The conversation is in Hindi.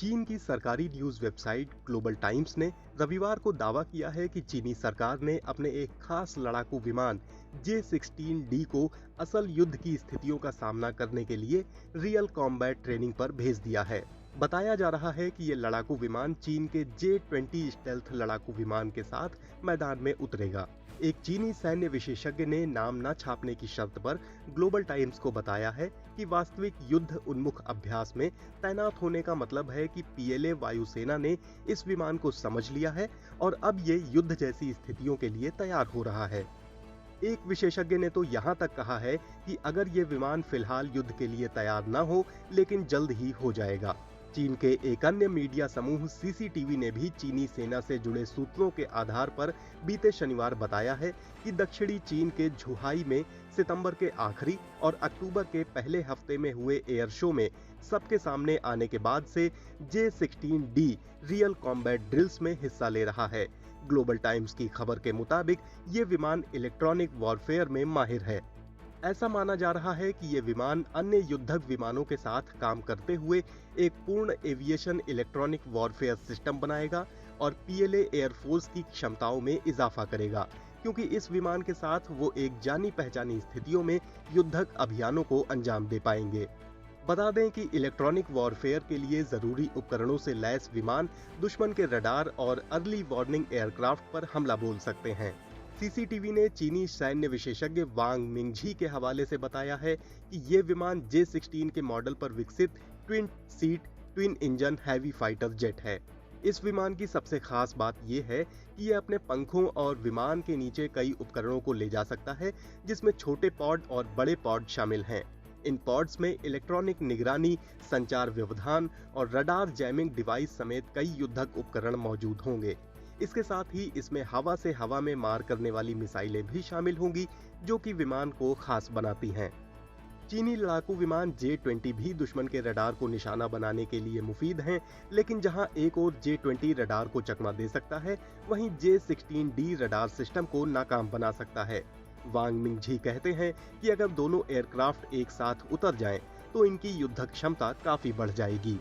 चीन की सरकारी न्यूज वेबसाइट ग्लोबल टाइम्स ने रविवार को दावा किया है कि चीनी सरकार ने अपने एक खास लड़ाकू विमान J-16D को असल युद्ध की स्थितियों का सामना करने के लिए रियल कॉम्बैट ट्रेनिंग पर भेज दिया है। बताया जा रहा है कि ये लड़ाकू विमान चीन के J-20 स्टेल्थ लड़ाकू विमान के साथ मैदान में उतरेगा। एक चीनी सैन्य विशेषज्ञ ने नाम न छापने की शर्त पर ग्लोबल टाइम्स को बताया है कि वास्तविक युद्ध उन्मुख अभ्यास में तैनात होने का मतलब है कि पीएलए वायुसेना ने इस विमान को समझ लिया है और अब ये युद्ध जैसी स्थितियों के लिए तैयार हो रहा है। एक विशेषज्ञ ने तो यहाँ तक कहा है कि अगर ये विमान फिलहाल युद्ध के लिए तैयार न हो, लेकिन जल्द ही हो जाएगा। चीन के एक अन्य मीडिया समूह सीसीटीवी ने भी चीनी सेना से जुड़े सूत्रों के आधार पर बीते शनिवार बताया है कि दक्षिणी चीन के झुहाई में सितंबर के आखिरी और अक्टूबर के पहले हफ्ते में हुए एयर शो में सबके सामने आने के बाद से J-16D रियल कॉम्बैट ड्रिल्स में हिस्सा ले रहा है। ग्लोबल टाइम्स की खबर के मुताबिक ये विमान इलेक्ट्रॉनिक वॉरफेयर में माहिर है। ऐसा माना जा रहा है कि ये विमान अन्य युद्धक विमानों के साथ काम करते हुए एक पूर्ण एविएशन इलेक्ट्रॉनिक वॉरफेयर सिस्टम बनाएगा और पीएलए एयरफोर्स की क्षमताओं में इजाफा करेगा, क्योंकि इस विमान के साथ वो एक जानी पहचानी स्थितियों में युद्धक अभियानों को अंजाम दे पाएंगे। बता दें कि इलेक्ट्रॉनिक वॉरफेयर के लिए जरूरी उपकरणों से लैस विमान दुश्मन के रडार और अर्ली वार्निंग एयरक्राफ्ट पर हमला बोल सकते हैं। सीसीटीवी ने चीनी सैन्य विशेषज्ञ वांग मिंगझी के हवाले से बताया है कि ये विमान J-16 के मॉडल पर विकसित twin seat twin engine heavy fighter jet है। इस विमान की सबसे खास बात यह है कि ये अपने पंखों और विमान के नीचे कई उपकरणों को ले जा सकता है, जिसमें छोटे पॉड और बड़े पॉड शामिल हैं। इन पॉड्स में इलेक्ट्रॉनिक निगरानी, संचार व्यवधान और रडार जैमिंग डिवाइस समेत कई युद्धक उपकरण मौजूद होंगे। इसके साथ ही इसमें हवा से हवा में मार करने वाली मिसाइलें भी शामिल होंगी, जो कि विमान को खास बनाती हैं। चीनी लड़ाकू विमान J-20 भी दुश्मन के रडार को निशाना बनाने के लिए मुफीद हैं, लेकिन जहां एक और J-20 रडार को चकमा दे सकता है, वहीं J-16D रडार सिस्टम को नाकाम बना सकता है। वांग मिंगझी कहते हैं कि अगर दोनों एयरक्राफ्ट एक साथ उतर जाएं, तो इनकी युद्धक क्षमता काफी बढ़ जाएगी।